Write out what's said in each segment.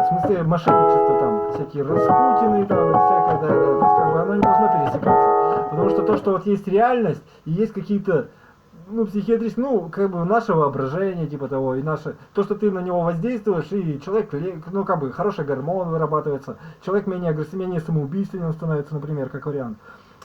смысле мошенничество там, всякие Распутины там, всякое, да, то есть как бы оно не должно пересекаться. Потому что то, что вот есть реальность, и есть какие-то, ну, психиатрические, ну, как бы наше воображение, типа того, и наше, то, что ты на него воздействуешь, и человек, ну, как бы, хороший гормон вырабатывается, человек менее агрессивен, менее самоубийственным становится, например, как вариант.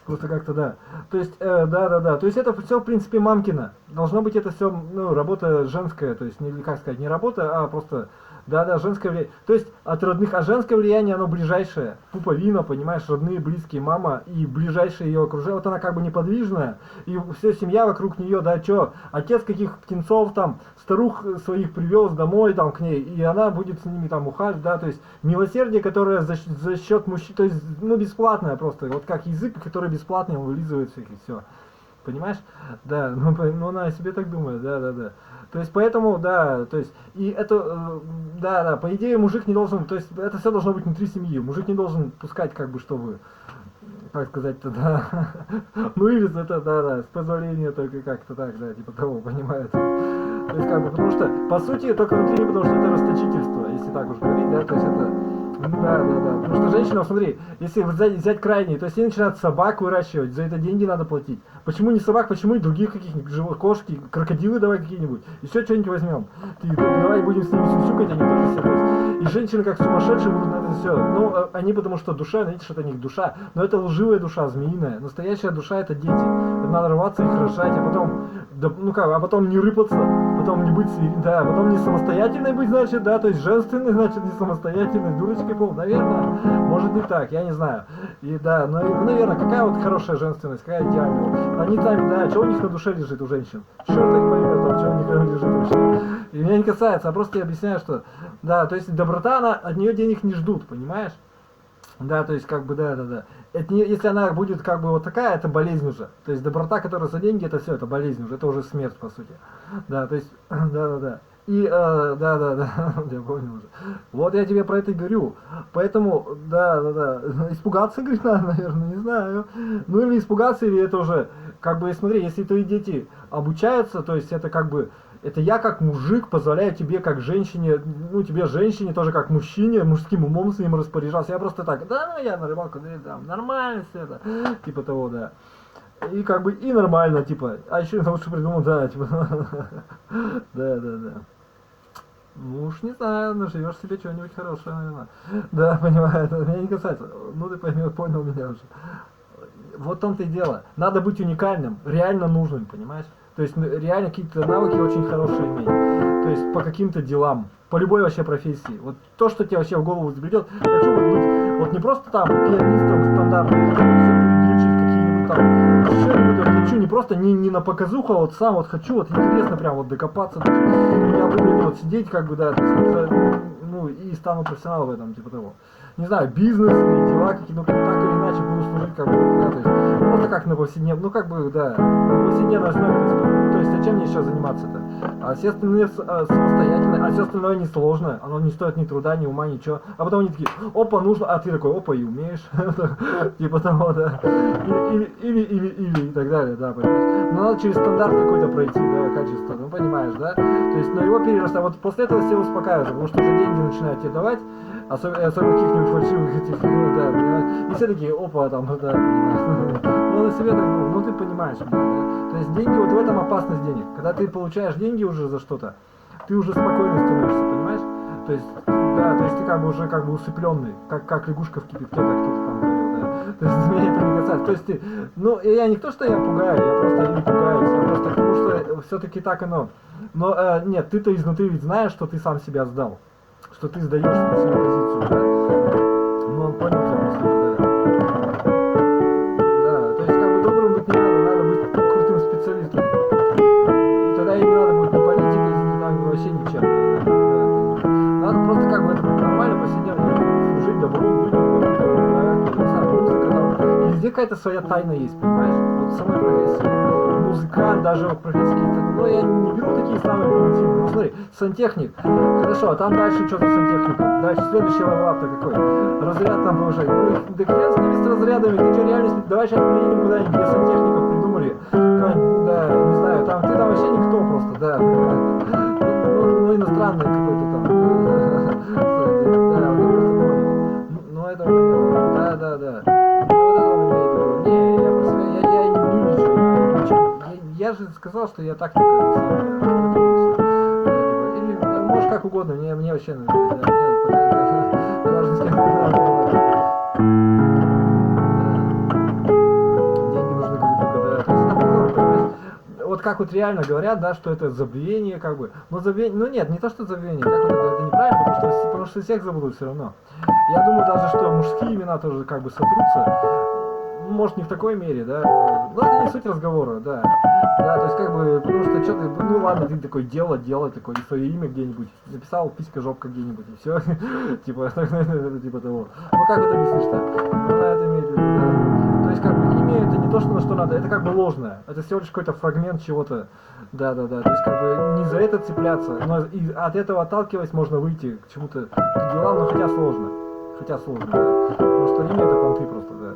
Просто как-то, да. То есть, то есть это все, в принципе, мамкино. Должно быть это все, ну, работа женская, то есть, не, как сказать, не работа, а просто, женское влияние. То есть, от родных, а женское влияние, оно ближайшее. Пуповина, понимаешь, родные, близкие, мама и ближайшее ее окружение. Вот она как бы неподвижная, и вся семья вокруг нее, да, что, отец каких птенцов там, старух своих привез домой там к ней, и она будет с ними там ухаживать, да, то есть, милосердие, которое за счет мужчин, то есть, ну, бесплатное просто, вот как язык, который бесплатный, он вылизывается их и все. Понимаешь? Да, ну она о себе так думает, да. То есть поэтому, да, то есть, и это, по идее мужик не должен, то есть это все должно быть внутри семьи. Мужик не должен пускать, как бы, чтобы, как сказать-то, да. Ну или это, с позволения только как-то так, да, типа того, понимаете. То есть как бы, потому что, по сути, только внутри, потому что это расточительство, если так уж говорить, да, то есть это. Да. Потому что женщина, смотри, если взять крайний, то есть они начинают собак выращивать, за это деньги надо платить. Почему не собак, почему и других каких-нибудь животных, кошки, крокодилы давай какие-нибудь, еще что-нибудь возьмем. Давай будем с ними сюсюкать, они тоже все. То есть, и женщины как сумасшедшие будут на это все. Ну, они потому что душа, знаете, что это не их душа, но это лживая душа, змеиная. Настоящая душа это дети. Это надо рваться, их рожать, а потом, а потом не рыпаться, потом не быть, да, потом не самостоятельной быть, значит, да, то есть женственной, значит, не самостоятельной, дурочкой пол, наверное, может быть так, я не знаю. И да, ну, наверное, какая вот хорошая женственность, какая идеальная. Вот. Они там, да, что у них на душе лежит у женщин? Черт их поймет, там, что у них лежит вообще. И меня не касается, а просто я объясняю, что, да, то есть доброта, она, от нее денег не ждут, понимаешь? Да, то есть как бы, да. Это не, если она будет как бы вот такая, это болезнь уже. То есть доброта, которая за деньги, это все, это болезнь уже, это уже смерть, по сути. Да, то есть, да. И, я понял уже. Вот я тебе про это и говорю. Поэтому, да. Испугаться, говорит, надо, наверное, не знаю. Ну или испугаться, или это уже, как бы, смотри, если твои дети обучаются, то есть это как бы, это я как мужик позволяю тебе как женщине, ну тебе женщине тоже как мужчине, мужским умом своим распоряжаться. Я просто так, я на рыбалку, там, нормально все это, типа того, да. И как бы и нормально, типа, а еще лучше придумал, да, типа, да. Ну уж не знаю, наживешь себе что-нибудь хорошее, наверное. Да, понимаю, это меня не касается. Ну ты понял меня уже. Вот в том-то и дело. Надо быть уникальным, реально нужным, понимаешь? То есть реально какие-то навыки очень хорошие иметь. То есть по каким-то делам, по любой вообще профессии. Вот то, что тебе вообще в голову взбредет. Хочу вот быть, вот не просто там пианистом стандартным, все переключить какие-нибудь там, что-нибудь хочу, не просто не на показуху, а вот сам вот хочу, вот интересно прям вот докопаться. Я буду вот сидеть как бы, да, то есть, ну и стану профессионалом в этом, типа того. Не знаю, бизнес или дела какие-то, ну так или иначе буду служить как бы, да, то есть просто как на повседневном, ну как бы, да, на повседневной основе, то есть зачем мне еще заниматься-то? А все остальные самостоятельные, а все остальное несложное, оно не стоит ни труда, ни ума, ничего. А потом они такие, опа, нужно, а ты такой, опа, и умеешь, типа того, да, или и так далее, да, понимаешь. Но надо через стандарт какой-то пройти, да, качество, ну понимаешь, да, то есть, но его перерастать, вот после этого все успокаиваются, потому что уже деньги начинают тебе давать, особенно каких-нибудь фальшивых этих, ну да, понимаешь, и все такие, опа, там, да, понимаешь, ну на себе так, ну ты понимаешь, да, то есть деньги, вот в этом опасность денег, когда ты получаешь деньги уже за что-то, ты уже спокойно становишься, понимаешь, то есть, да, то есть ты как бы уже как бы усыпленный, как лягушка в кипятке, как кто-то там говорил, да, то есть меня это не касается, то есть ты, ну я не то, что я пугаю, я просто не пугаюсь, я просто к тому, что все-таки так оно, но нет, ты-то изнутри ведь знаешь, что ты сам себя сдал, что ты сдаешь на свою позицию, да? Ну, он понял тебя просто, да. Да, то есть, как бы добрым быть не надо быть крутым специалистом. И тогда и не надо будет ни политикой, ни вообще ничем. Да. Надо просто как бы это нормально, повседневно жить добром, людям, не знаю, музыка там. И везде какая-то своя тайна есть, понимаешь? Вот самой профессии. Музыкант, даже вот профессии какие-то, но я не беру такие самые примитивные. Ну смотри, сантехник, хорошо, а там дальше что за сантехника? Дальше следующий левелап-то какой? Разряд там повышать. Ну, да хрен с ними с разрядами, ты что, реально, давай сейчас приедем куда-нибудь, где сантехников придумали, да, не знаю, там, ты там вообще никто просто, да, ну иностранный какой-то там, да, сказал, что я так только или может как угодно, мне вообще даже деньги нужны были только, да. То есть это позор, понимаешь? Вот как вот реально говорят, да, что это забвение, как бы. Но забвение, ну нет, не то, что забвение, как вот это неправильно, потому что всех забудут все равно. Я думаю даже, что мужские имена тоже как бы сотрутся. Может не в такой мере, да, но это не суть разговора, да, то есть как бы, потому что что ты, ну ладно, ты такой делай, такое свое имя где-нибудь, написал писька жопка где-нибудь и все, типа того, ну как это объяснишь-то, ну это имеет в виду, да, то есть как бы имя это не то, что на что надо, это как бы ложное, это всего лишь какой-то фрагмент чего-то, да, то есть как бы не за это цепляться, но и от этого отталкиваясь можно выйти к чему-то, к делам, но хотя сложно, да, потому что имя это понты просто, да.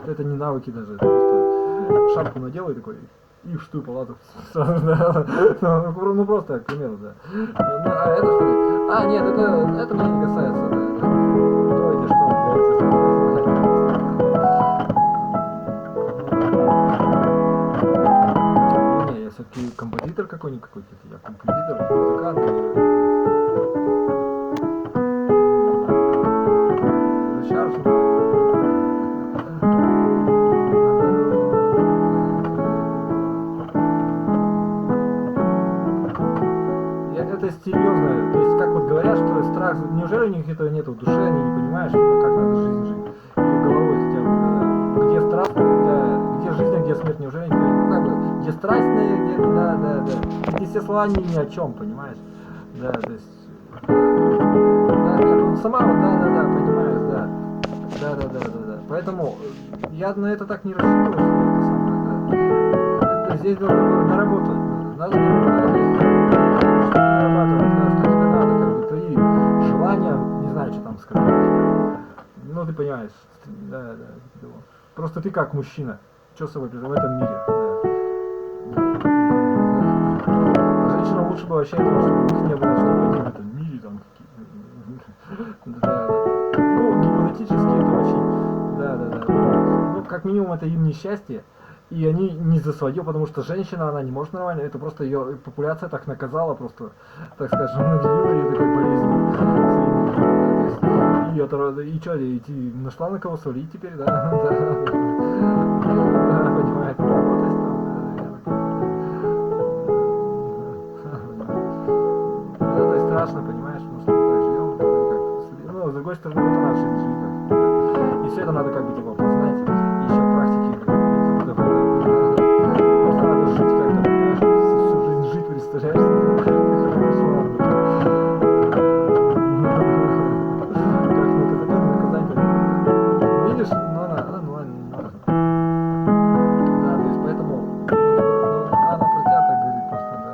Это не навыки даже, это просто шапку надел и такой, и в штую палату. Ну просто, к примеру, да. А это что ли? А, нет, это меня не касается, да. Давайте что не, я все-таки композитор какой-нибудь, я композитор, музыкант. Это серьезно, то есть как вот говорят, что страх, неужели у них этого нету в душе, они не понимают, что как надо жизнь жить, или головой хотя бы, да. Где страх, да, где жизнь, а где смерть, неужели они понимают, ну как бы, где страсть, где, да, эти все слова ни о чем, понимаешь, да, то есть, да, нет, ну сама вот, да, понимаешь, да, поэтому я на это так не рассчитываю, что это самое, да, здесь на работу, надо нарабатывать, да, что тебе надо, как бы, твои желания, не знаю, что там сказать, ну ты понимаешь, да, просто ты как мужчина, что собой в этом мире, да. Женщинам лучше бы вообще этого, чтобы их не было, чтобы они в этом мире там какие-то, да, ну, гипотетически это очень, да, ну, как минимум это им несчастье. И они не за свое, потому что женщина, она не может нормально, это просто ее популяция так наказала, просто, так скажем, наделила ее такой болезнью. И что, и нашла на кого свалить теперь, да, понимаете, работать там, это страшно, понимаешь, потому что мы так живем, ну, с другой стороны, вот наша жизнь живет, и все это надо как бы, типа, познать, еще практики. Просто надо жить как-то, понимаешь, всю жизнь жить, представляешь? Как наказание. Видишь? Ну ладно. Да, то есть поэтому она про тебя так говорит просто, да.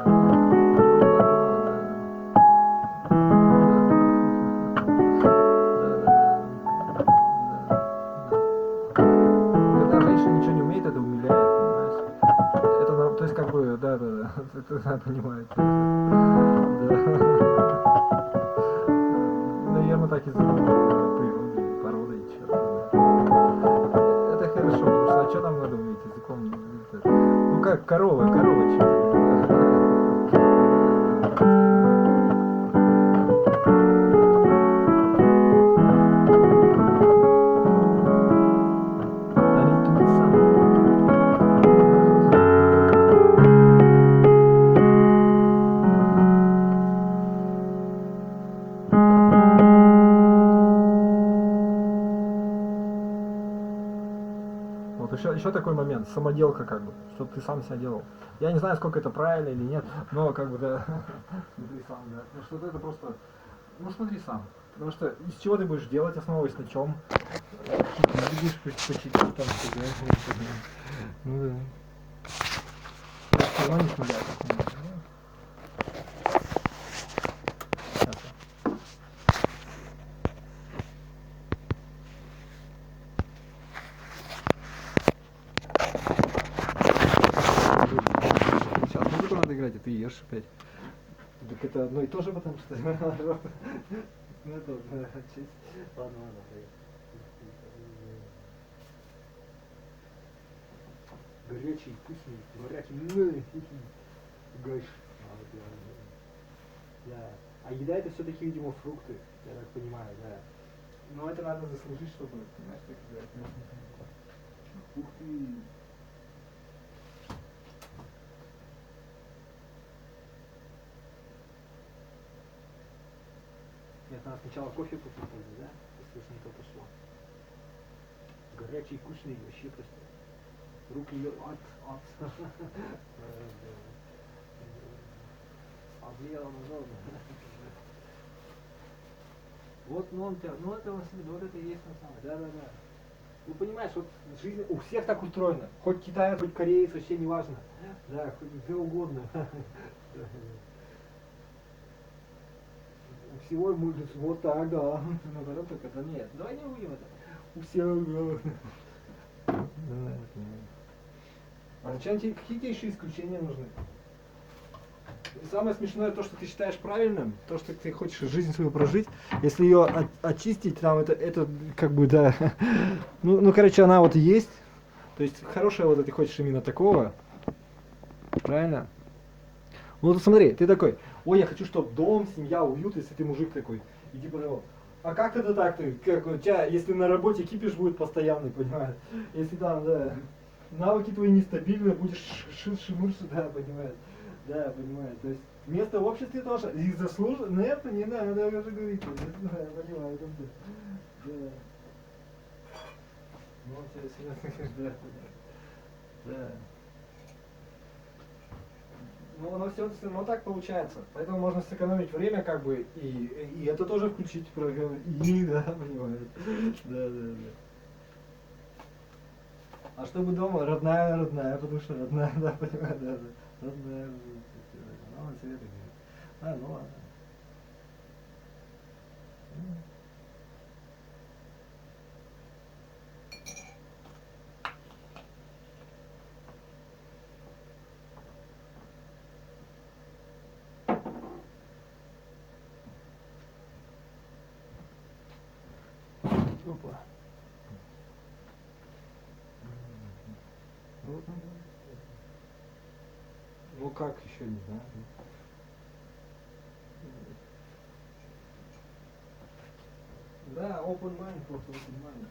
Когда женщина ничего не умеет, это умиляет, понимаешь? Это, то есть как бы, да, это понимаете. Да. Наверное, так и зовут природой, породой, черт. Это хорошо, потому что а что нам надо уметь языком? Ну как корова, черт. Еще такой момент, самоделка как бы, чтобы ты сам себя делал. Я не знаю, сколько это правильно или нет, но как бы да, смотри сам, да. Ну что это просто, ну смотри сам. Потому что из чего ты будешь делать, основываясь на чем? Ты будешь почитать там, ну да. Все равно не с нуля. Играть, и ты ешь опять. Так это одно и то же, потому что ну это честь. Ладно. Горячий, вкусный, горячий, гайш. Да. А еда это все-таки, видимо, фрукты, я так понимаю, да. Но это надо заслужить, чтобы, понимаешь, так сказать. Ух ты. Нет, надо сначала кофе попить, да? Если уж не то пошло. Горячий, вкусный, вообще просто. Руки от. Облила много. Вот, ну он тебя, ну это вот это и есть на самом деле. Да. Ну понимаешь, вот жизнь у всех так устроена. Хоть китаец, хоть кореец, вообще не важно. Да, хоть где угодно. У всего будет вот так, да. Наоборот, только это нет. Давай не будем это. У всех, да. А зачем тебе, какие тебе еще исключения нужны? Самое смешное то, что ты считаешь правильным, то, что ты хочешь жизнь свою прожить, если ее очистить, там это как бы, да, ну, короче, она вот есть, то есть хорошая вот ты хочешь именно такого, правильно? Ну, вот смотри, ты такой, ой, я хочу, чтобы дом, семья, уют, если ты мужик такой, и типа, а как это так ты, как у тебя, если на работе кипиш будет постоянный, понимаешь, если там, да, навыки твои нестабильные, будешь шимырши, да, понимаешь. Да, понимаю. То есть место в обществе тоже. И заслуженно. Но это не надо уже говорить. Да, я понимаю, это да. Ну, тебе серьезно, да. Ну, оно все равно так получается. Поэтому можно сэкономить время, как бы, и это тоже включить в программу. И, да, понимаю. Да. А чтобы дома родная, потому что родная, да, понимаю, да. Родная, ну, советы говорит. Ну ладно. Опа. Ну как еще, не знаю. Да, open mind, просто open mind.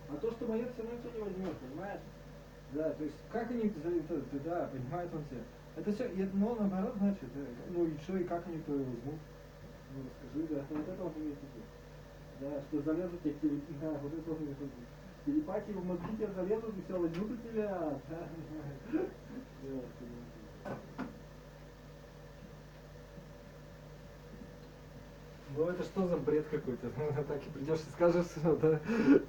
А то, что мое, все равно никто не возьмет, понимаешь? Да, то есть как они, да, понимает он все. Это все, но наоборот, значит, ну и что, и как они то возьмут? Ну расскажи, да, вот это вот имеется в виду. Да, что залезут тебе, да, вот это вот имеется в виду. Телепатии в мозги тебе залезут и все возьмут у тебя, да, понимаешь? Ну это что за бред какой-то? Так и придешь и скажешь, да?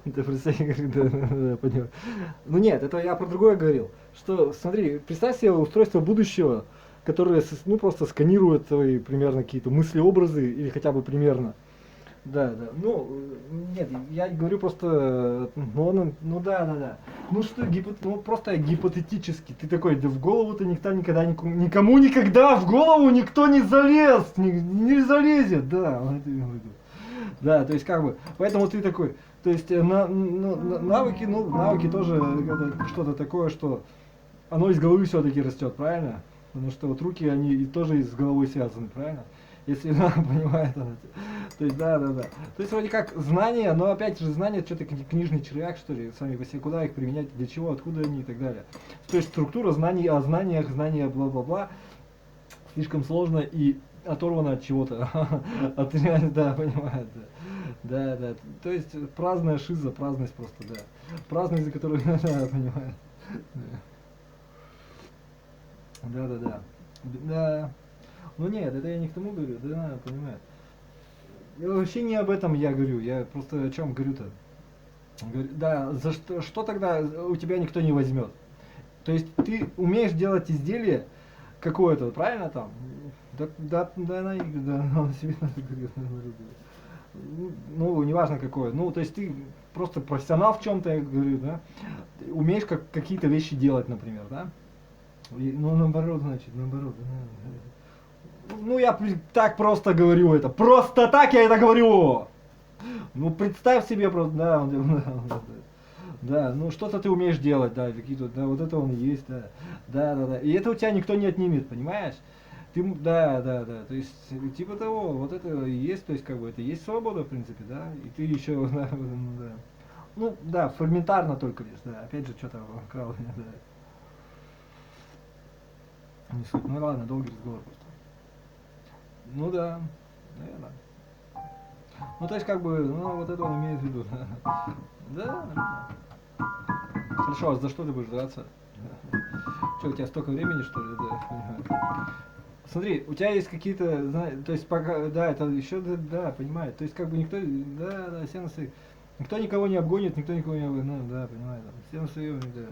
Ты представь, да, понял. Ну нет, это я про другое говорил. Что, смотри, представь себе устройство будущего, которое, ну, просто сканирует твои примерно какие-то мысли, образы, или хотя бы примерно. Да. Ну, нет, я говорю просто, ну да. Ну что, ну просто гипотетически. Ты такой, да в голову-то никогда, никому никогда в голову никто не залез, не залезет, да. Да, то есть как бы, поэтому ты такой, то есть навыки тоже что-то такое, что оно из головы все-таки растет, правильно? Потому что вот руки, они тоже с головой связаны, правильно? Если она понимает, то есть да. То есть вроде как знания, но опять же знания что-то книжный червяк, что ли, сами по себе, куда их применять, для чего, откуда они и так далее. То есть структура знаний о знаниях, знания бла-бла-бла, слишком сложно и оторвано от чего-то. От реальности, да, понимает, да. То есть праздная шиза, праздность просто, да. Праздность, за которую, да, понимает. Да. Ну нет, это я не к тому говорю, да, понимаю. Я вообще не об этом я говорю, я просто о чем говорю-то. Да, за что тогда у тебя никто не возьмет? То есть ты умеешь делать изделие какое-то, правильно там? Да, он себе говорит. Ну, неважно какое. Ну, то есть ты просто профессионал в чем-то, я говорю, да? Умеешь какие-то вещи делать, например, да? Ну, наоборот, значит, наоборот. Ну, я так просто говорю это. Просто так я это говорю! Ну, представь себе просто, да. Да, ну что-то ты умеешь делать, да, какие-то, да, вот это он и есть, да. Да, да, да. И это у тебя никто не отнимет, понимаешь? Ты, да, да, да. То есть, типа того, вот это и есть, то есть, как бы, это и есть свобода, в принципе, да. И ты еще, да, да. Ну, да, фрагментарно только лишь, да. Опять же, что-то украл, да. Не суть. Ну ладно, долгий разговор просто. Ну да, наверное. Ну, то есть, как бы, ну, вот это он имеет в виду, да. Да, нормально. Хорошо, а за что ты будешь драться? Что, у тебя столько времени, что ли? Да, понимаю. Смотри, у тебя есть какие-то, то есть пока, да, это еще, да, да, понимаю. То есть как бы никто, да, да, все на своих. Никто никого не обгонит, никто никого не обгонит, ну, да, понимаю, да. Все на своем, да.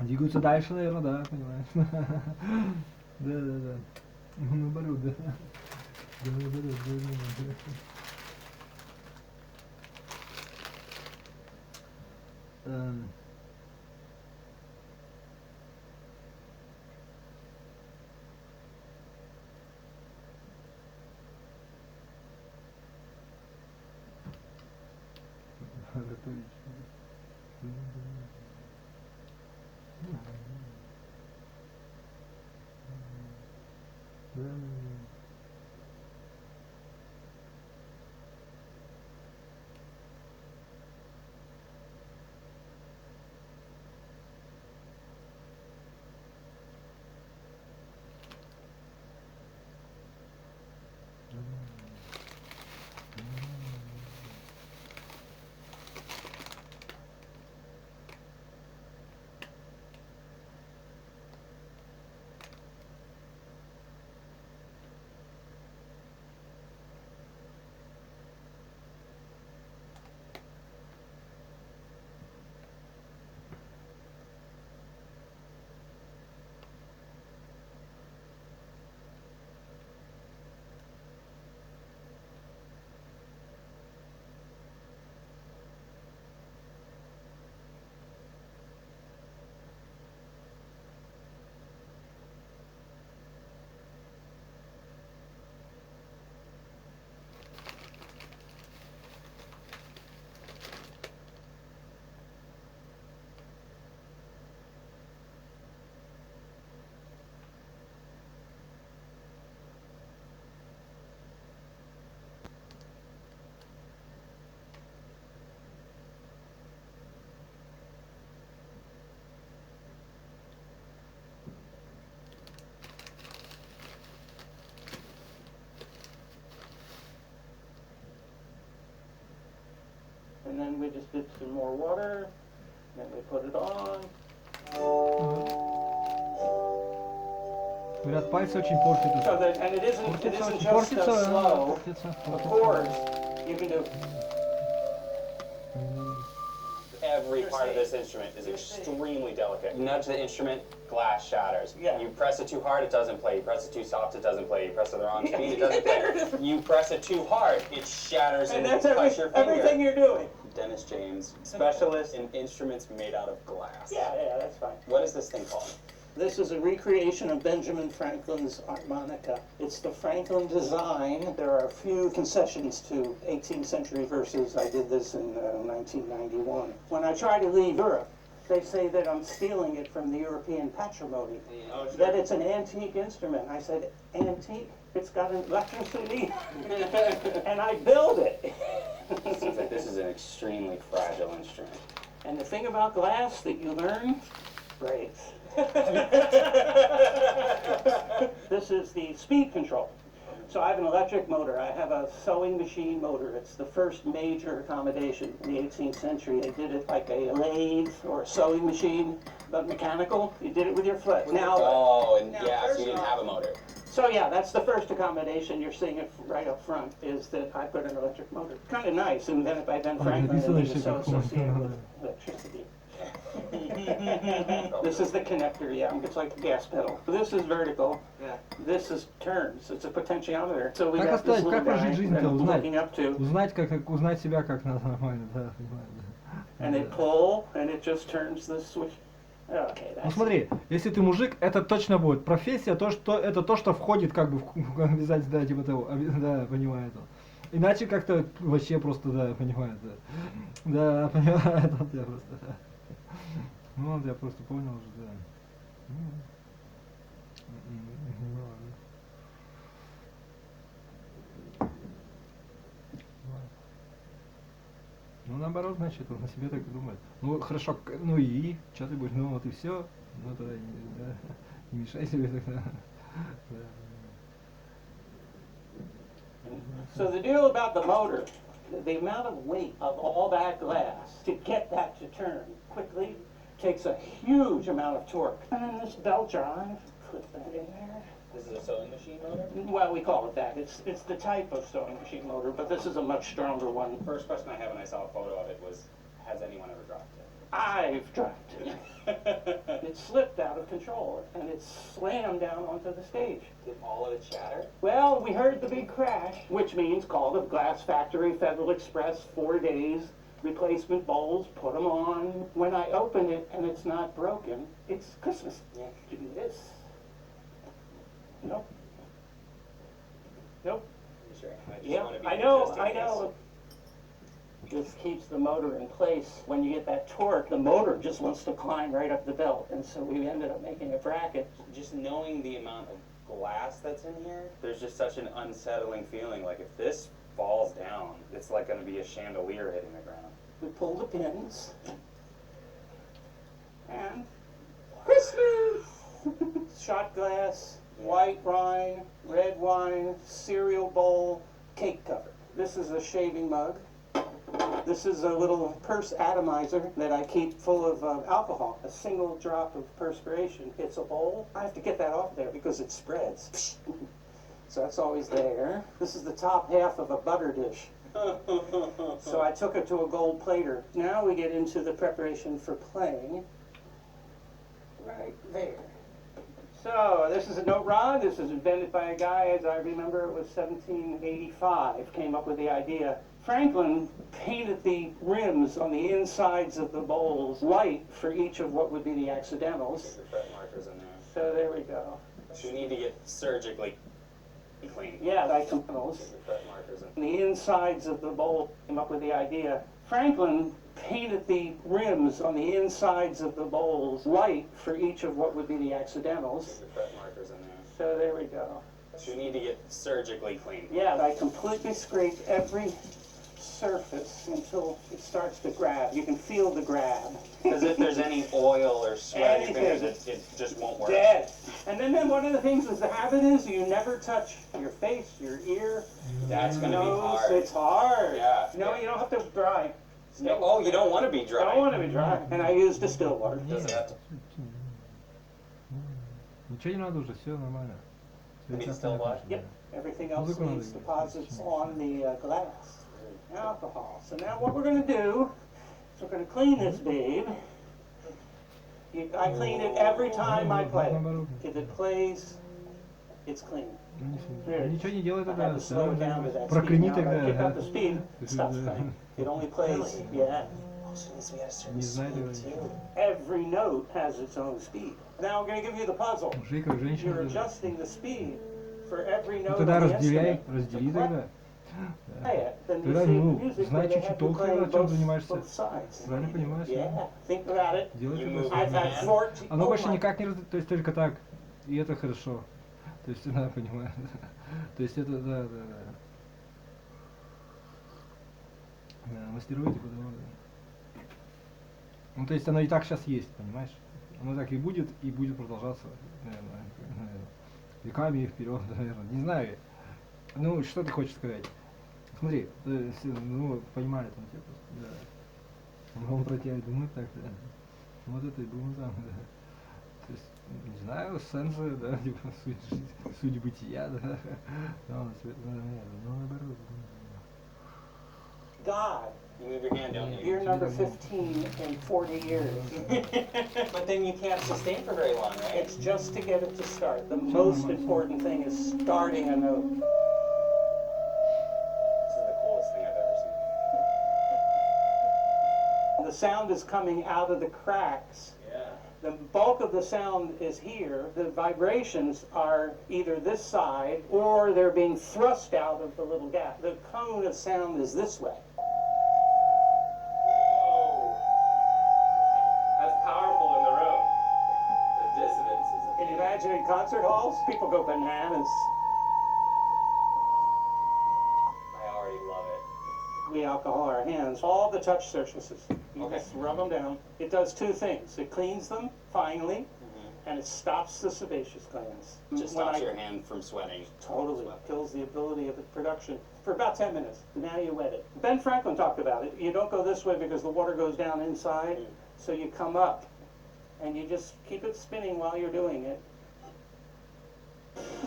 Двигаются дальше, наверное, да, понимаешь. Да, да, да. Наоборот, да. Да, наоборот, да, да. Мaratovich. And then we just did some more water, then we put it on. Говорят, пальцы очень портят. So that, and it isn't just slow. Of course, you can do. Every part of this instrument is extremely delicate. You nudge the instrument, glass shatters. Yeah. You press it too hard, it doesn't play. You press it too soft, it doesn't play. You press it the wrong speed, it doesn't play. You press it too hard, it shatters and that's cuts your finger. everything you're doing. Dennis James, specialist in instruments made out of glass. Yeah, that's fine. What is this thing called? This is a recreation of Benjamin Franklin's harmonica. It's the Franklin design. There are a few concessions to 18th century verses. I did this in 1991. When I try to leave Europe, they say that I'm stealing it from the European patrimony, that it's an antique instrument. I said, antique? It's got an electricity, and I build it. Seems like this is an extremely fragile instrument. And the thing about glass that you learn, breaks. This is the speed control. So I have an electric motor. I have a sewing machine motor. It's the first major accommodation in the 18th century. They did it like a lathe or a sewing machine, but mechanical. You did it with your foot. Now, so you didn't have a motor. So yeah, that's the first accommodation. You're seeing it right up front, is that I put an electric motor. Kind of nice, invented by Ben Franklin, and it was so associated with electricity. This is the connector, yeah, it's like a gas pedal. This is vertical, this is turns, it's a potentiometer. So we got this little guy that I'm looking up to. Узнать себя как надо нормально, да, понимаю. And they pull, and it just turns the switch. Okay, ну смотри, если ты мужик, это точно будет. Профессия, это то, что входит как бы в обязательно, да, типа того, да, понимаю это. Иначе как-то вообще просто, да, понимаю, да. Да, понимаю, тут я просто, да. Ну, вот я просто понял уже, да. Ну, ладно. Ну, наоборот, значит, он о себе так и думает. Ну, хорошо, ну и, что ты будешь, ну вот и все. Ну, тогда да, не мешай себе тогда. Да. So the deal about the motor, the amount of weight of all that glass to get that to turn quickly takes a huge amount of torque. And then this belt drive, put that in there. This is a sewing machine motor? Well, we call it that. It's the type of sewing machine motor, but this is a much stronger one. First question I have when I saw a photo of it was, has anyone ever dropped it? I've dropped it. It slipped out of control, and it slammed down onto the stage. Did all of it shatter? Well, we heard the big crash, which means call the glass factory, Federal Express, 4 days, replacement bowls, put them on. When I open it and it's not broken, it's Christmas. Yeah. Do this. Nope. Nope. You sure? I just Yeah, want to be I know, just in I case. know. This keeps the motor in place. When you get that torque, the motor just wants to climb right up the belt, and so we ended up making a bracket. Just knowing the amount of glass that's in here, there's just such an unsettling feeling. Like if this falls down, it's like going to be a chandelier hitting the ground. We pull the pins, and Christmas! Shot glass, white wine, red wine, cereal bowl, cake cover. This is a shaving mug. This is a little purse atomizer that I keep full of alcohol. A single drop of perspiration hits a bowl. I have to get that off there because it spreads. So that's always there. This is the top half of a butter dish. So I took it to a gold plater. Now we get into the preparation for playing. Right there. So this is a note rod. This was invented by a guy, as I remember, it was 1785, came up with the idea. Franklin painted the rims on the insides of the bowls white for each of what would be the accidentals. Get your fret markers in there. So there we go. You need to get surgically clean. Yeah, the Get accidentals. your fret markers in. The insides of the bowl came up with the idea. Franklin painted the rims on the insides of the bowls white for each of what would be the accidentals. Get your fret markers in there. So there we go. You need to get surgically clean. Yeah, I completely scraped every surface until it starts to grab. You can feel the grab. Because if there's any oil or sweat, Anything. it just won't work. Dead. And then one of the things is the habit is you never touch your face, your ear, That's going to be nose. hard. It's hard. Yeah. No, you don't have to dry. No, oh, you don't want to be dry. I don't want to be dry. And I use distilled water. Doesn't have to Ничего не надо уже, все нормально. Всё, Be сейчас still понятно, what? что Yep. да. Everything else Muzika leaves надо deposits on the glass. Alcohol. So now what we're going to do is we're going to clean this babe. I clean it every time I play it. If it plays, it's clean. Ну, Here. ничего не делай I тогда. had to slow it down to that speed. Прокляни Now if I kick up тогда. the speed, it stops playing. It only plays, yeah. Also needs to be at a certain Не знаю, speed, давай. too. Every note has its own speed. Now we're going to give you the puzzle. Мужик как женщина. You're даже. adjusting the speed for every Ну note тогда on the разделяй, instrument. раздели To тогда. play it, then you Тогда, see ну, music знай where they чуть-чуть have you толком, playing чем both занимаешься. sides. Правильно понимаешь? Yeah, think about it. Делай You тогда. move I've had hand. 14. Оно oh больше my- никак не то есть только так. И это хорошо. То есть она понимает. То есть это да. Да, мастеруйте, потому что. Ну то есть оно и так сейчас есть, понимаешь? Оно так и будет продолжаться, наверное, веками вперед, наверное. Не знаю. Ну, что ты хочешь сказать? Смотри, ну, понимали там тебя просто, да. Он про тебя и думает так, да. Вот это и думаю там, да. То есть, не знаю, сенсы, да, типа, суть бытия, да. Ну, наоборот. God, You move your hand, don't you? you're number 15 in 40 years. But then you can't sustain for very long, right? It's just to get it to start. The most important thing is starting a note. This is the coolest thing I've ever seen. The sound is coming out of the cracks. Yeah. The bulk of the sound is here. The vibrations are either this side or they're being thrust out of the little gap. The cone of sound is this way. Whoa. That's powerful in the room. The dissonance is Can you imagine in concert halls? People go bananas. I already love it. We alcohol our hands. All the touch surfaces. You Okay. just rub them down. It does two things. It cleans them finally, and it stops the sebaceous glands. Just When stops I- your hand from sweating. Totally kills the ability of the production for about 10 minutes. Now you wet it. Ben Franklin talked about it. You don't go this way because the water goes down inside, so you come up and you just keep it spinning while you're doing it.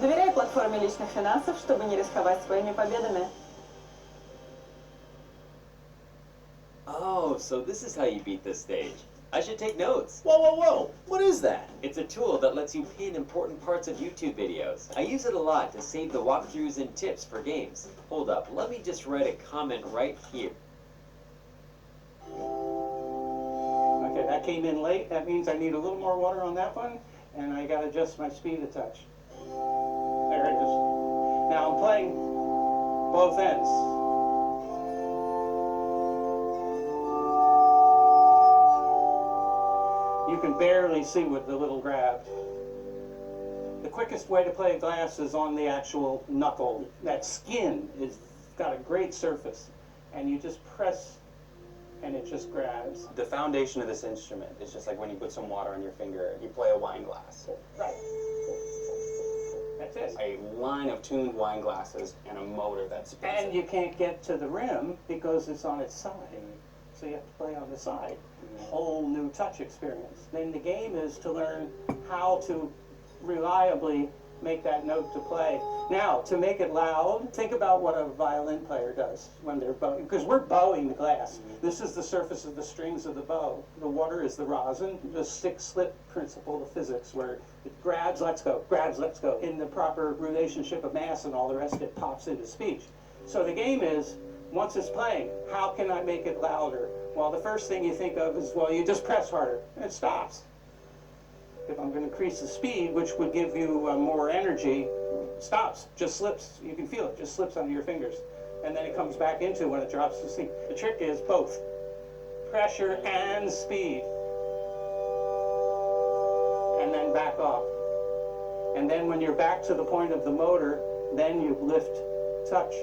Доверяй платформе личных финансов, чтобы не рисковать своими победами. Oh, so this is how you beat this stage. I should take notes. Whoa, whoa, whoa! What is that? It's a tool that lets you pin important parts of YouTube videos. I use it a lot to save the walkthroughs and tips for games. Hold up, let me just write a comment right here. Okay, that came in late. That means I need a little more water on that one, and I gotta adjust my speed a touch. There it is. Now I'm playing both ends. You can barely see with the little grab. The quickest way to play glass is on the actual knuckle. That skin is got a great surface, and you just press, and it just grabs. The foundation of this instrument is just like when you put some water on your finger, you play a wine glass. Right. That's it. A line of tuned wine glasses and a motor that spins And it. you can't get to the rim because it's on its side. So you have to play on the side. Whole new touch experience. Then the game is to learn how to reliably make that note to play. Now, to make it loud, think about what a violin player does when they're bowing, because we're bowing the glass. This is the surface of the strings of the bow. The water is the rosin, the stick-slip principle of physics, where it grabs, lets go, grabs, lets go. In the proper relationship of mass and all the rest, it pops into speech. So the game is, once it's playing, how can I make it louder? Well, the first thing you think of is, well, you just press harder, and it stops. If I'm going to increase the speed, which would give you more energy, stops, just slips. You can feel it, just slips under your fingers. And then it comes back into when it drops to sleep. The trick is both pressure and speed. And then back off. And then when you're back to the point of the motor, then you lift touch.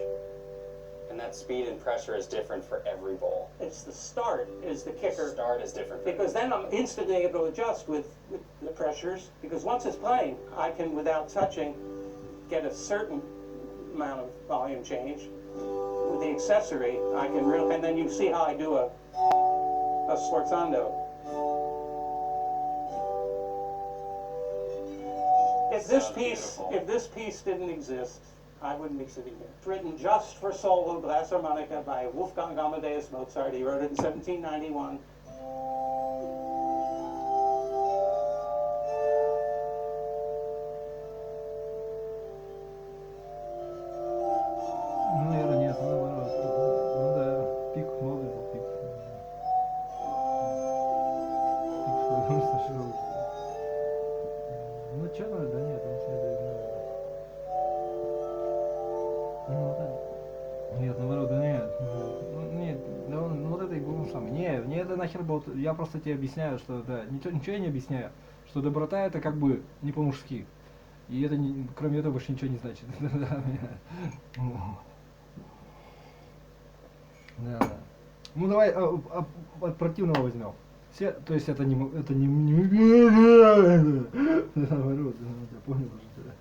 And that speed and pressure is different for every bowl. It's the start is the kicker. Start is different for Because then I'm instantly able to adjust with the pressures. Because once it's playing, I can, without touching, get a certain amount of volume change. With the accessory, I can really, and then you see how I do a sforzando. If this piece didn't exist, I wouldn't be sitting here. It's written just for solo glass harmonica by Wolfgang Amadeus Mozart. He wrote it in 1791. Ну, наверное, нет, наоборот. Ну да, пик новый был, пик. Пик широкий. Ну, что надо, да нет, он следует, ну, да. Нет, наоборот, да нет. Ну, нет, да он, ну, вот это и был самый. Не, мне это нахер было, я просто тебе объясняю, что, да, ничего я не объясняю. Что доброта это как бы не по-мужски. И это, кроме этого, больше ничего не значит. Да. Ну давай от противного возьмем. Все, то есть это не наоборот, я понял уже.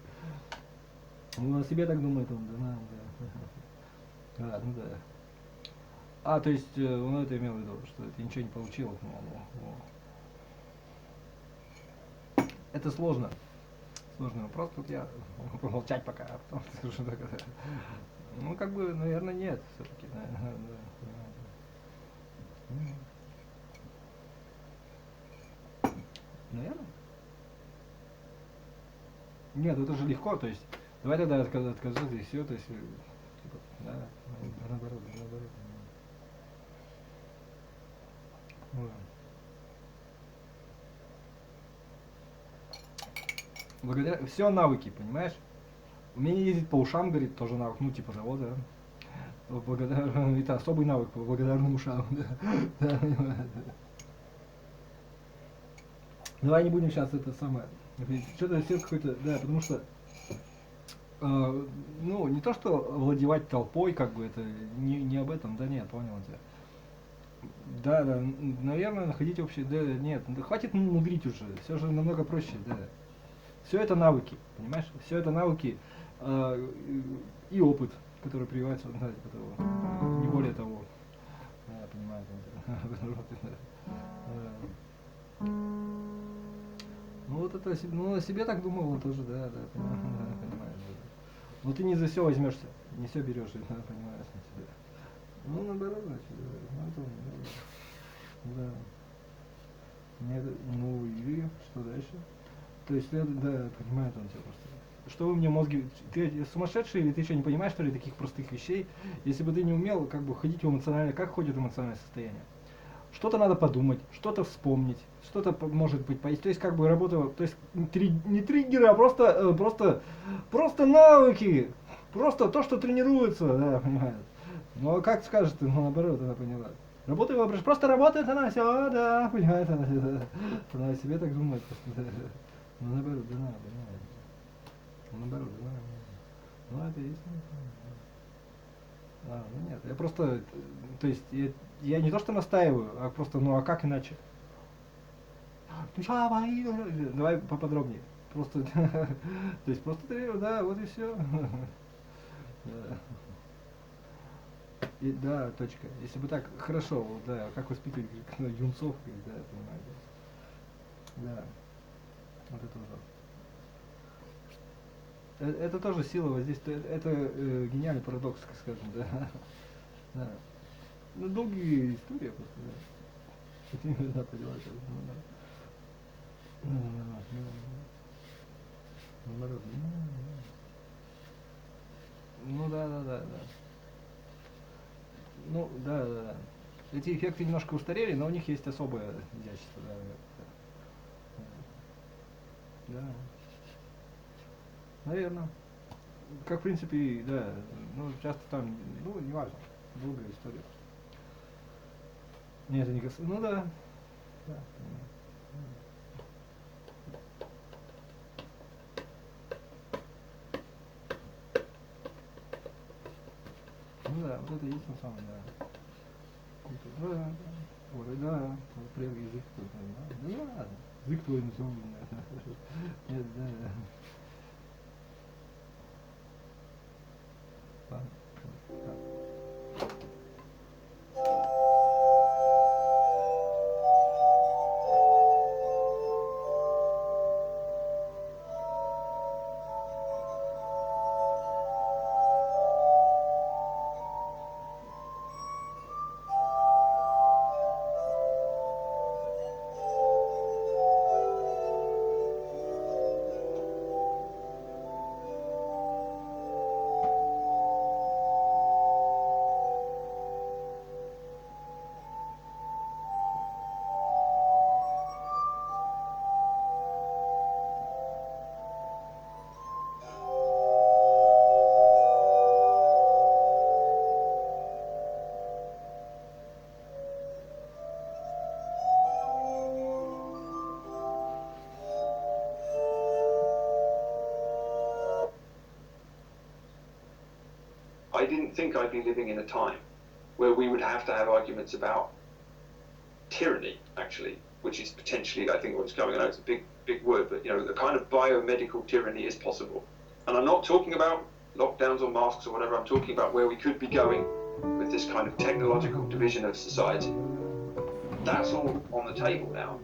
Ну, о себе так думает он, да. А, ну да. А, то есть он это имел в виду, что ты ничего не получил. Это сложно. Сложный вопрос, тут я могу помолчать пока, а потом скажу такое. Ну, как бы, наверное, нет, все-таки. Наверное. Нет, это же легко, то есть, давай тогда отказаться и все, то есть, типа, да, наоборот. Вот. Благодаря... Все навыки, понимаешь? Умение ездить по ушам, говорит, тоже навык, ну типа того, да. Это особый навык по благодарным ушам. Да. Давай не будем сейчас это самое. Что-то все какой-то, да, потому что ну, не то, что владевать толпой, как бы это не об этом, да нет, понял тебя. Да, наверное, находить общий, да, нет, да, хватит мудрить уже, все же намного проще, да. Все это навыки, понимаешь? Все это навыки и опыт, который прививается, да, типа того, не более того. Да, я понимаю. Ну вот это, ну о себе так думал он тоже, да, понимаешь, да. Но ты не за все возьмешься, не все берешь, да, понимаешь, на себя. Ну наоборот, значит, да. Нет, ну и что дальше? То есть, да, понимает он тебя просто. Что вы мне мозги, ты сумасшедший или ты что, не понимаешь, что ли, таких простых вещей? Если бы ты не умел, как бы, ходить в эмоциональное, как ходит эмоциональное состояние? Что-то надо подумать, что-то вспомнить, что-то может быть поесть. То есть как бы работа, то есть не триггеры, а просто навыки, просто то, что тренируется, да, понимаешь. Ну а как скажешь ты, ну наоборот, она поняла. Работай воображение, просто работает она, все, да, понимает она, да. Она о себе так думает, просто, да. Ну наоборот, да, понимает. Ну наоборот, да, ну это есть. Ну нет, я просто, то есть я не то что настаиваю, а просто, ну а как иначе? Давай поподробнее. Просто, то есть просто, да, вот и все. И, да, точка. Если бы так, хорошо, да, как воспитывать юнцов, да, понимаете. Да, вот это ужасно. Это тоже сила воздействия, это гениальный парадокс, так скажем, да. Да. Ну, долгие истории просто, да. Да, поделать, ну да. Ну, да. Эти эффекты немножко устарели, но у них есть особое изящество, да. Наверное. Как в принципе, да. Ну, часто там, ну, не важно. Долгая история. Нет, это не касается. Ну да. Ну да, вот это и есть на самом деле, да. Да. Вот, да. Прям язык твой, да. Да не ладно. Язык твой национальный. Нет, да. I didn't think I'd be living in a time where we would have to have arguments about tyranny, actually, which is potentially, I think, what's going on. It's a big word, but, you know, the kind of biomedical tyranny is possible. And I'm not talking about lockdowns or masks or whatever. I'm talking about where we could be going with this kind of technological division of society. That's all on the table now.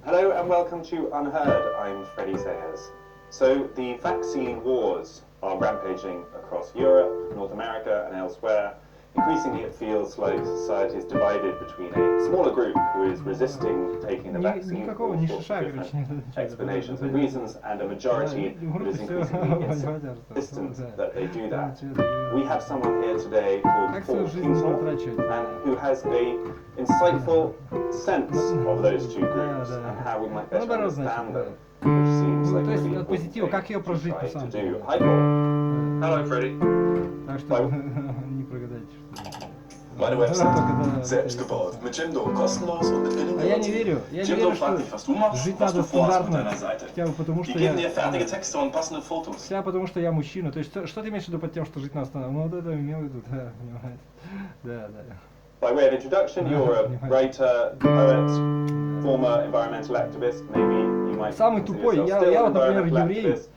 Hello and welcome to Unheard. I'm Freddie Sayers. So the vaccine wars are rampaging across Europe, North America and elsewhere. Increasingly, it feels like society is divided between a smaller group who is resisting taking the vaccine for all sorts of different explanations and reasons, and a majority that is increasingly insistent that they do that. We have someone here today called Paul Kingsmore, and who has a insightful sense of those two groups and how we might better understand them, which seems like a really important thing to try to do. Hi, Paul. Hello, Freddie. Так что не прогадайте, что... Meine Website, selbst gebaut, mit Jimdo, kostenlos und mit billigen я не верю, Jimdo fragt dich, was du machst, was du vorhast mit deiner Seite. Die geben dir fertige Texte und passende Fotos. Хотя потому что я мужчина, то есть что ты имеешь в виду под тем, что жить надо стандартно? Ну вот это имел в виду, да, понимаете. Да. By way of introduction, you're a writer, poet, former environmental activist, maybe you might Самый consider тупой, yourself я still an вот, например, environmental еврей, activist.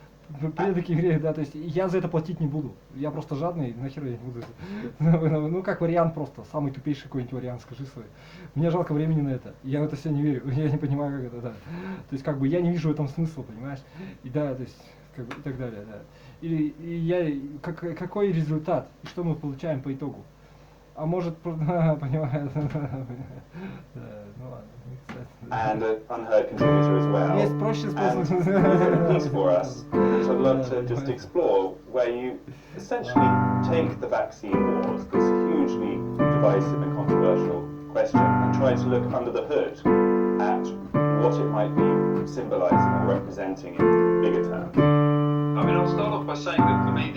предок евреев, да, то есть я за это платить не буду. Я просто жадный, нахер я не буду. Ну, как вариант просто, самый тупейший какой-нибудь вариант, скажи свой. Мне жалко времени на это, я в это все не верю, я не понимаю, как это, да. То есть, как бы, я не вижу в этом смысла, понимаешь? И да, то есть, как бы, и так далее, да. И я, какой результат, и что мы получаем по итогу? А может, понимаешь, ну ладно. And an unheard contributor as well. Есть проще способ. And for us, which I'd love to just explore, where you essentially take the vaccine wars, this hugely divisive and controversial question, and try to look under the hood at what it might be symbolizing or representing in bigger terms. I mean, I'll start off by saying that for me,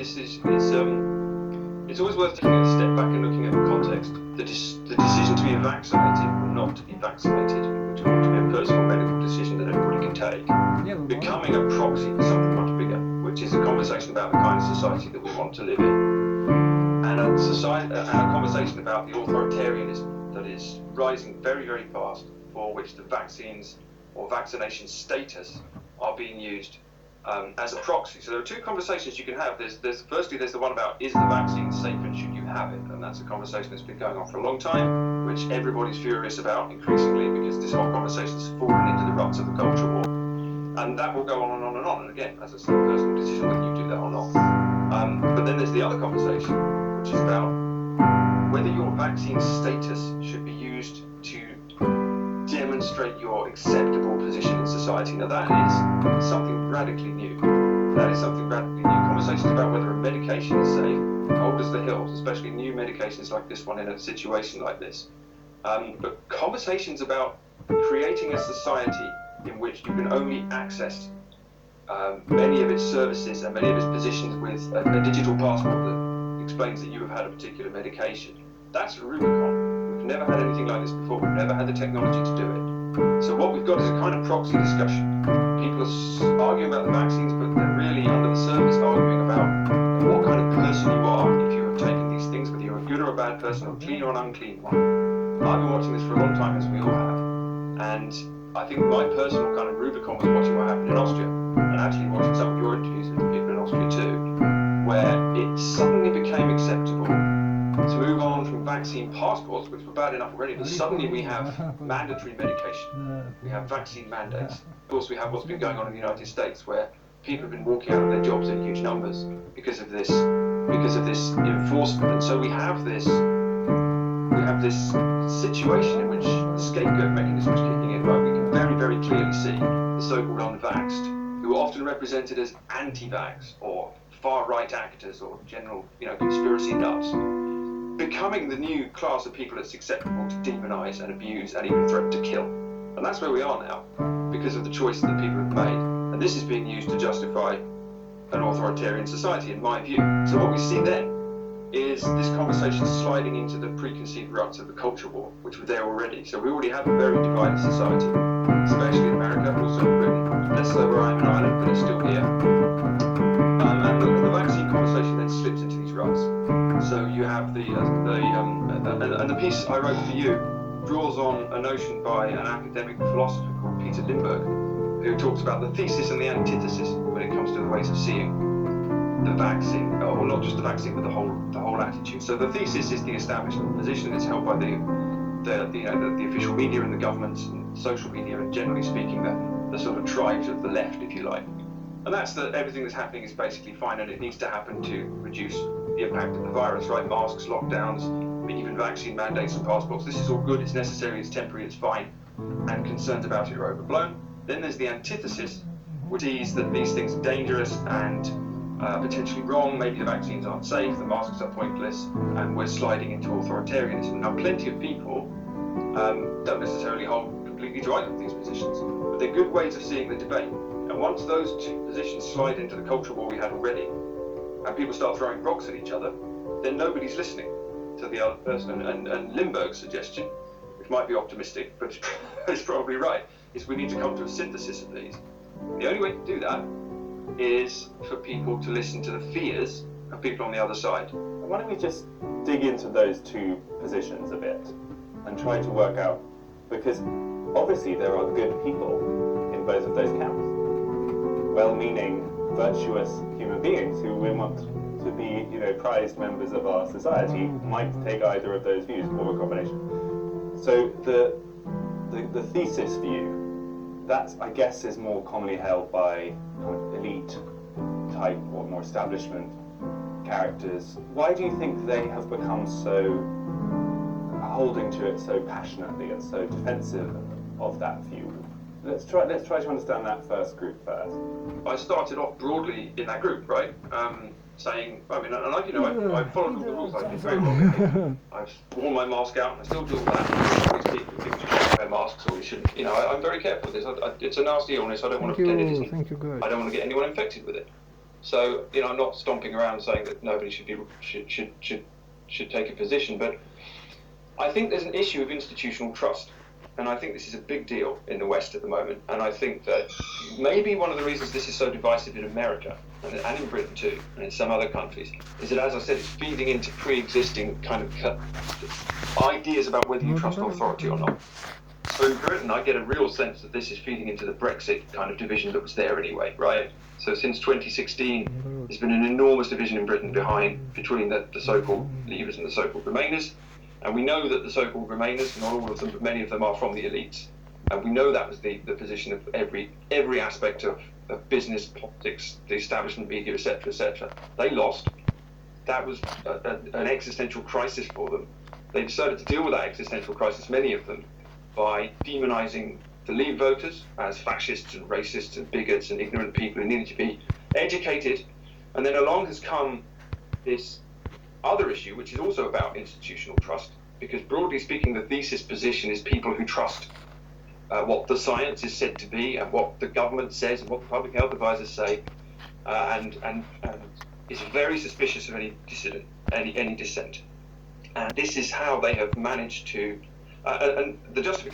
it's always worth taking a step back and looking at the context. The decision to be vaccinated or not to be vaccinated, which ought to be a personal medical decision that everybody can take, becoming a proxy for something much bigger, which is a conversation about the kind of society that we want to live in, and a conversation about the authoritarianism that is rising very, very fast, for which the vaccines or vaccination status are being used as a proxy. So there are two conversations you can have. Firstly, there's the one about, is the vaccine safe and should you have it? And that's a conversation that's been going on for a long time, which everybody's furious about increasingly, because this whole conversation has fallen into the ruts of the culture war. And that will go on and on and on. And again, as I said, a personal decision whether you do that or not. But then there's the other conversation, which is about whether your vaccine status should be used to demonstrate your acceptable position in society. Now that is something radically new. That is something radically new. Conversations about whether a medication is safe, old as the hills, especially new medications like this one in a situation like this. But conversations about creating a society in which you can only access many of its services and many of its positions with a digital passport that explains that you have had a particular medication. That's a Rubicon. We've never had anything like this before. We've never had the technology to do it. So what we've got is a kind of proxy discussion. People are arguing about the vaccines, but they're really under the surface arguing about what kind of person you are if you have taken these things, whether you're a good or a bad person, or a clean or an unclean one. I've been watching this for a long time, as we all have, and I think my personal kind of Rubicon was watching what happened in Austria, and actually watching some of your interviews with the people in Austria too, where it suddenly became acceptable to move on from vaccine passports, which were bad enough already, but suddenly we have mandatory medication. We have vaccine mandates. Of course, we have what's been going on in the United States, where people have been walking out of their jobs in huge numbers because of this enforcement. And so we have this situation in which the scapegoat mechanism is kicking in. Right, we can very, very clearly see the so-called unvaxxed, who are often represented as anti-vax or far-right actors or general, conspiracy nuts, becoming the new class of people that's acceptable to demonise and abuse and even threaten to kill. And that's where we are now, because of the choice that people have made. And this is being used to justify an authoritarian society, in my view. So what we see then is this conversation sliding into the preconceived ruts of the culture war, which were there already. So we already have a very divided society, especially in America, but also in Britain. Less so where I'm in Ireland, but it's still here. And the vaccine conversation then slips into these ruts. So you have and the piece I wrote for you draws on a notion by an academic philosopher called Peter Lindbergh, who talks about the thesis and the antithesis when it comes to the ways of seeing the vaccine, or not just the vaccine, but the whole attitude. So the thesis is the establishment position. It's held by the official media and the governments and social media, and generally speaking, the sort of tribes of the left, if you like. And that's that everything that's happening is basically fine, and it needs to happen to reduce the impact of the virus, right? Masks, lockdowns, even vaccine mandates and passports. This is all good, it's necessary, it's temporary, it's fine, and concerns about it are overblown. Then there's the antithesis, which is that these things are dangerous and potentially wrong, maybe the vaccines aren't safe, the masks are pointless, and we're sliding into authoritarianism. Now, plenty of people don't necessarily hold completely to either of these positions, but they're good ways of seeing the debate. And once those two positions slide into the culture war we had already, and people start throwing rocks at each other, then nobody's listening to the other person. And Lindbergh's suggestion, which might be optimistic, but it's probably right, is we need to come to a synthesis of these. The only way to do that is for people to listen to the fears of people on the other side. Why don't we just dig into those two positions a bit and try to work out, because obviously there are good people in both of those camps. Well-meaning, virtuous human beings who we want to be, prized members of our society might take either of those views or a combination. So the thesis view, that I guess is more commonly held by kind of elite type or more establishment characters. Why do you think they have become so holding to it so passionately and so defensive of that view? Let's try to understand that first group first. I started off broadly in that group, right? Saying, I followed all the rules. I've been very well. I've worn my mask out, and I still do all that. These people should wear masks, or we shouldn't. I'm very careful with this. It's a nasty illness. I don't want to pretend it isn't. I don't want to get anyone infected with it. So, I'm not stomping around saying that nobody should take a position. But I think there's an issue of institutional trust. And I think this is a big deal in the West at the moment. And I think that maybe one of the reasons this is so divisive in America, and in Britain too, and in some other countries, is that, as I said, it's feeding into pre-existing kind of ideas about whether you trust authority or not. So in Britain, I get a real sense that this is feeding into the Brexit kind of division that was there anyway, right? So since 2016, there's been an enormous division in Britain between the so-called Leavers and the so-called Remainers. And we know that the so-called Remainers, not all of them, but many of them are from the elites. And we know that was the position of every aspect of business, politics, the establishment media, etc., etc. They lost. That was an existential crisis for them. They decided to deal with that existential crisis, many of them, by demonizing the Leave voters as fascists and racists and bigots and ignorant people who needed to be educated. And then along has come this other issue, which is also about institutional trust, because broadly speaking, the thesis position is people who trust what the science is said to be and what the government says and what the public health advisors say, and is very suspicious of any dissident, any dissent. And this is how they have managed to, and the justification